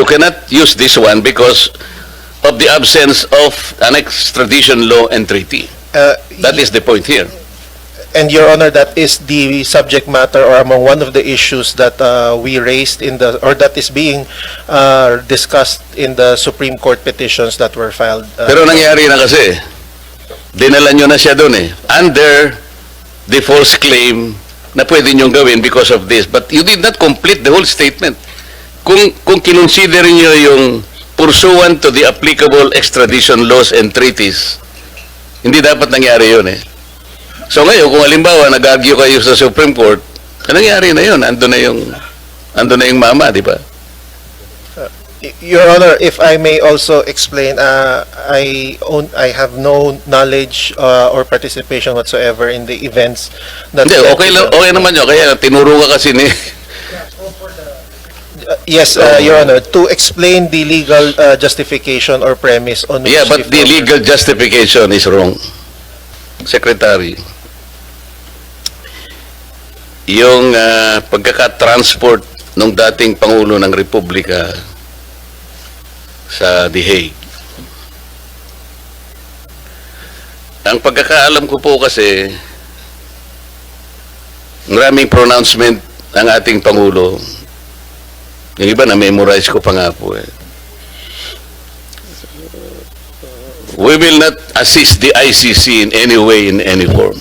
cannot use this one because of the absence of an extradition law and treaty. That is the point here. And Your Honor, that is the subject matter or among one of the issues that we raised in the, or that is being discussed in the Supreme Court petitions that were filed. Pero nangyari na kasi, dinala nyo na siya doon eh, under the false claim na pwede nyo gawin because of this. But you did not complete the whole statement. Kung kinonsider nyo yung pursuant to the applicable extradition laws and treaties, hindi dapat nangyari yun eh. So ngayon, kung halimbawa nag-argue kayo sa Supreme Court, nangyari na yun, ando na yung mama, di ba? Your Honor, if I may also explain, I have no knowledge or participation whatsoever in the events that... Hindi, okay naman yun. Kaya tinuro ka kasi ni... Yes, Your Honor, to explain the legal justification or premise on which... Yeah, but the legal justification is wrong. Secretary, yung pagkaka-transport ng dating Pangulo ng Republika sa The Hague. Ang pagkakaalam ko po kasi, maraming pronouncement ng ating Pangulo. Yung iba na-memorize ko pa nga po eh. We will not assist the ICC in any way, in any form.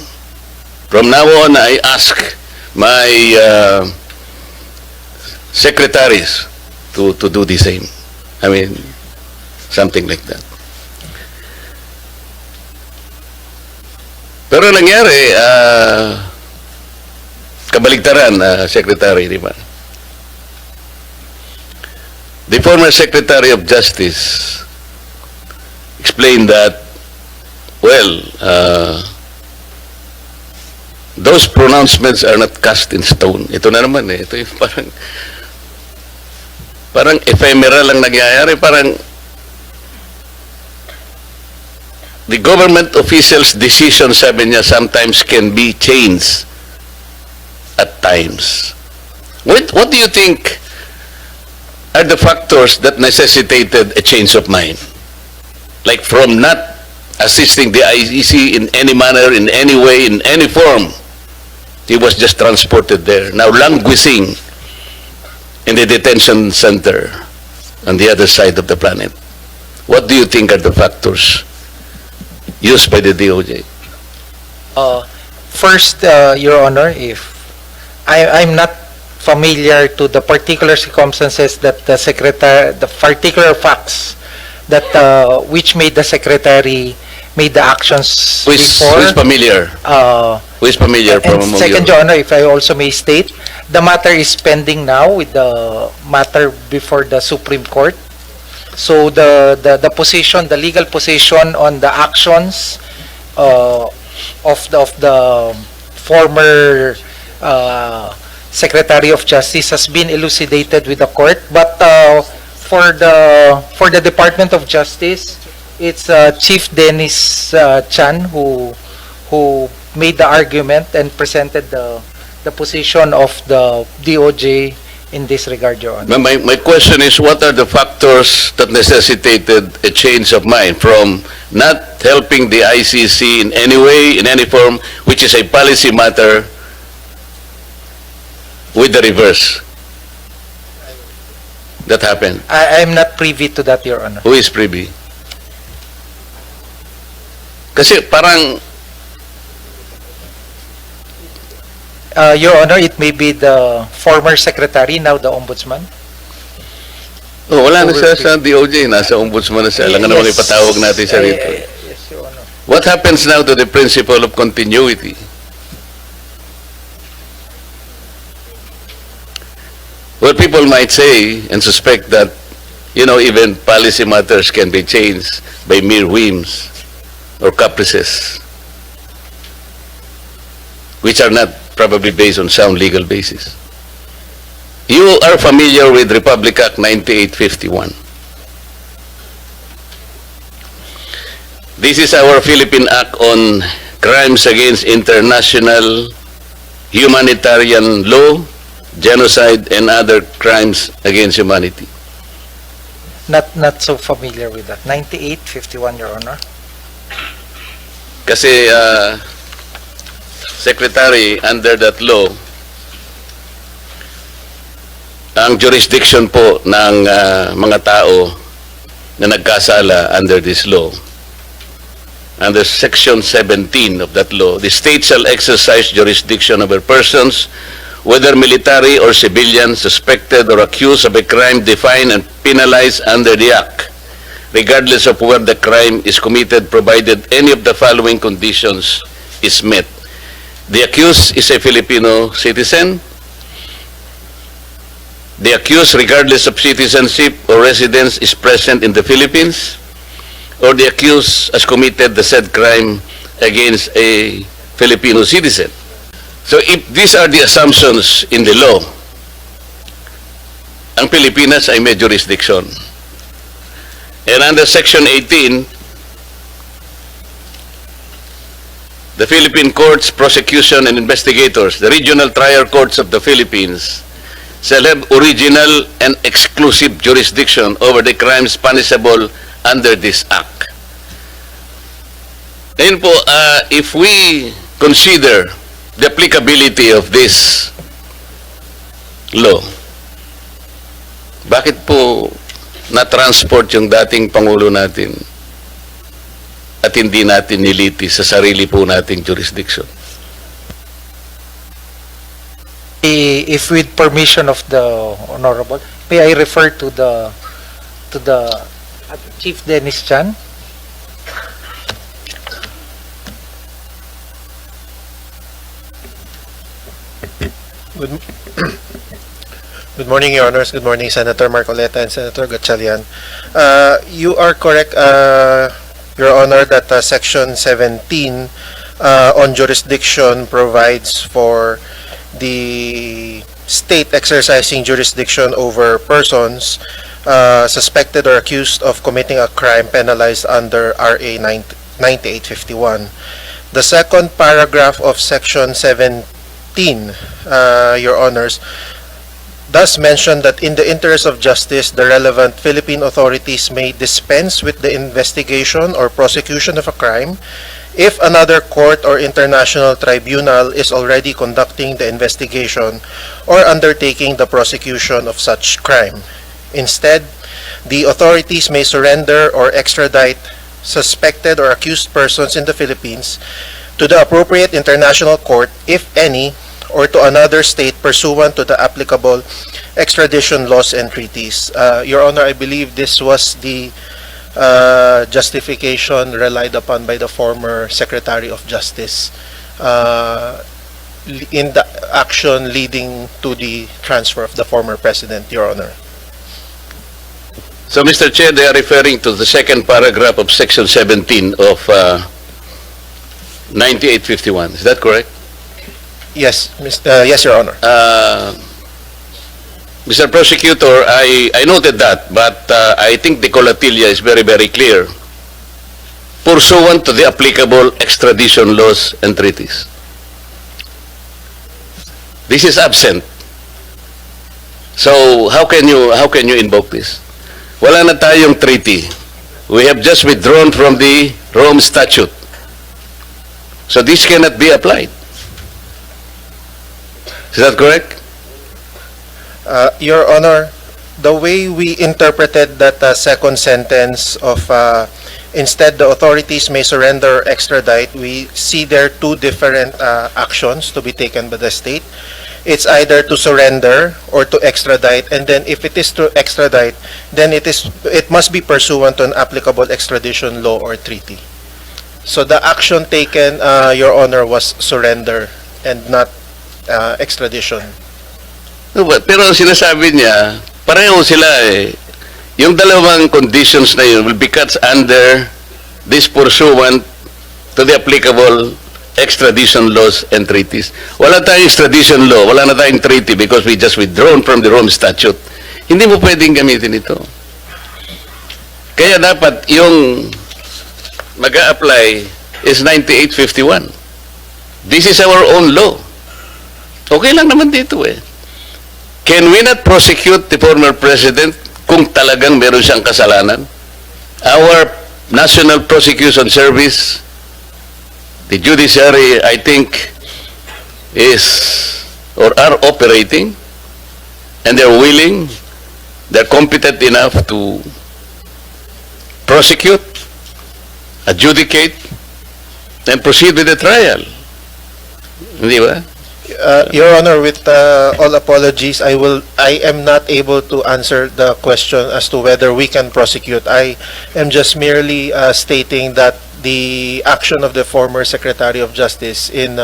From now on, I ask my secretaries to do the same. I mean, something like that. Pero nangyari, kabaligtaran, Secretary, di ba? The former Secretary of Justice explained that, well, those pronouncements are not cast in stone. Ito na naman eh. Ito yung parang ephemeral lang nangyayari. Parang the government officials' decision, sabi niya, sometimes can be changed at times. What do you think are the factors that necessitated a change of mind? Like from not assisting the ICC in any manner, in any way, in any form, he was just transported there, now languishing in the detention center on the other side of the planet. What do you think are the factors used by the DOJ? First, Your Honor, if I'm not familiar to the particular circumstances that the secretary, the particular facts that which made the secretary made the actions before. Who is familiar? Who is familiar from among you? Second, Your Honor, if I also may state, the matter is pending now with the matter before the Supreme Court. So the position, the legal position on the actions of the former Secretary of Justice has been elucidated with the court, but for the Department of Justice, it's Chief Dennis Chan who made the argument and presented the position of the DOJ in this regard, Your Honor. My question is, what are the factors that necessitated a change of mind from not helping the ICC in any way, in any form, which is a policy matter, with the reverse? That happened. I'm not privy to that, Your Honor. Who is privy? Kasi parang, Your Honor, it may be the former secretary, now the ombudsman. oh, wala na siya sa DOJ, nasa ombudsman na siya. Alam nga naman Yes. ipatawag natin siya rito. Yes, Your Honor. What happens now to the principle of continuity? Well, people might say and suspect that, even policy matters can be changed by mere whims or caprices, which are not probably based on sound legal basis. You are familiar with Republic Act 9851. This is our Philippine Act on crimes against international humanitarian law, genocide, and other crimes against humanity. Not so familiar with that. 9851, Your Honor. Kasi, Secretary, under that law, ang jurisdiction po ng mga tao na nagkasala under this law, under Section 17 of that law, the state shall exercise jurisdiction over persons, whether military or civilian, suspected or accused of a crime defined and penalized under the Act, regardless of where the crime is committed, provided any of the following conditions is met. The accused is a Filipino citizen. The accused, regardless of citizenship or residence, is present in the Philippines, or the accused has committed the said crime against a Filipino citizen. So if these are the assumptions in the law, ang Pilipinas ay may jurisdiction. And under Section 18, the Philippine courts, prosecution, and investigators, the regional trial courts of the Philippines, shall have original and exclusive jurisdiction over the crimes punishable under this Act. Ngayon po, if we consider the applicability of this law, bakit po na-transport yung dating Pangulo natin at hindi natin nilitis sa sarili po nating jurisdiction? If with permission of the Honorable, may I refer to the Chief Dennis Chan? Good morning, Your Honors. Good morning, Senator Marcoleta and Senator Gatchalian. You are correct, Your Honor, that Section 17 on jurisdiction provides for the state exercising jurisdiction over persons suspected or accused of committing a crime penalized under RA 9851. The second paragraph of Section 17, Your Honors, does mention that in the interest of justice, the relevant Philippine authorities may dispense with the investigation or prosecution of a crime if another court or international tribunal is already conducting the investigation or undertaking the prosecution of such crime. Instead, the authorities may surrender or extradite suspected or accused persons in the Philippines to the appropriate international court, if any, or to another state pursuant to the applicable extradition laws and treaties. Your Honor, I believe this was the justification relied upon by the former Secretary of Justice in the action leading to the transfer of the former President, Your Honor. So, Mr. Chair, they are referring to the second paragraph of Section 17 of 9851. Is that correct? Yes, yes, Your Honor. Mr. Prosecutor, I noted that, but I think the collatilla is very, very clear. Pursuant to the applicable extradition laws and treaties. This is absent. So how can you invoke this? Wala na tayong treaty. We have just withdrawn from the Rome Statute. So this cannot be applied. Is that correct? Your Honor, the way we interpreted that second sentence of instead the authorities may surrender or extradite, we see there two different actions to be taken by the state. It's either to surrender or to extradite, and then if it is to extradite, then it must be pursuant to an applicable extradition law or treaty. So the action taken, Your Honor, was surrender and not extradition. No, pero ang sinasabi niya, pareho sila eh. Yung dalawang conditions na yun will be cut under this pursuant to the applicable extradition laws and treaties. Wala tayong extradition law, wala na tayong treaty because we just withdrawn from the Rome Statute. Hindi mo pwedeng gamitin ito. Kaya dapat yung mag-a-apply is 9851. This is our own law. Okay lang naman dito eh. Can we not prosecute the former president kung talagang meron siyang kasalanan. Our National Prosecution Service, the judiciary, I think, is or are operating, and they're willing, they're competent enough to prosecute, adjudicate, and proceed with the trial. Hindi ba? Your Honor, with all apologies, I am not able to answer the question as to whether we can prosecute. I am just merely stating that the action of the former Secretary of Justice in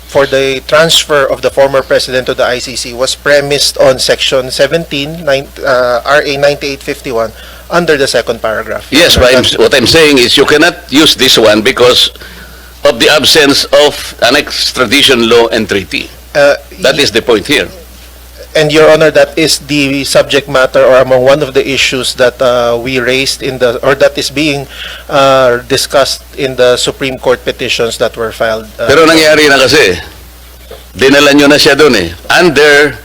for the transfer of the former President to the ICC was premised on Section 17, RA 9851, under the second paragraph. Yes, but what I'm saying is you cannot use this one because of the absence of an extradition law and treaty. That is the point here. And Your Honor, that is the subject matter or among one of the issues that we raised in the, or that is being discussed in the Supreme Court petitions that were filed. Pero nangyari na kasi, dinala nyo na siya doon eh, under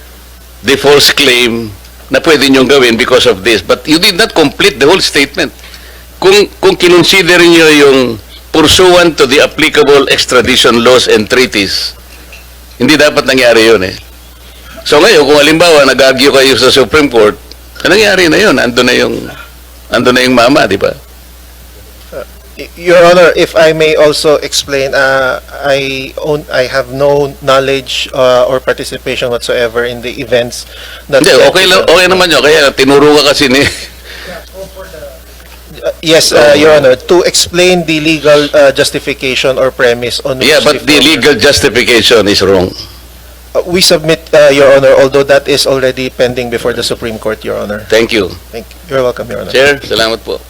the false claim na pwede nyo gawin because of this. But you did not complete the whole statement. Kung kinonsider nyo yung pursuant to the applicable extradition laws and treaties, hindi dapat nangyari yun eh. So ngayon, kung halimbawa nag-argue kayo sa Supreme Court, nangyari na yun, ando na yung mama, di ba? Your Honor, if I may also explain, I have no knowledge or participation whatsoever in the events that... Hindi, okay naman yun, kaya tinuro ka kasi ni... Yes, Your Honor, to explain the legal justification or premise on which... Yeah, but the legal justification is wrong. We submit, Your Honor, although that is already pending before the Supreme Court, Your Honor. Thank you. Thank you. You're welcome, Your Honor. Chair, salamat po.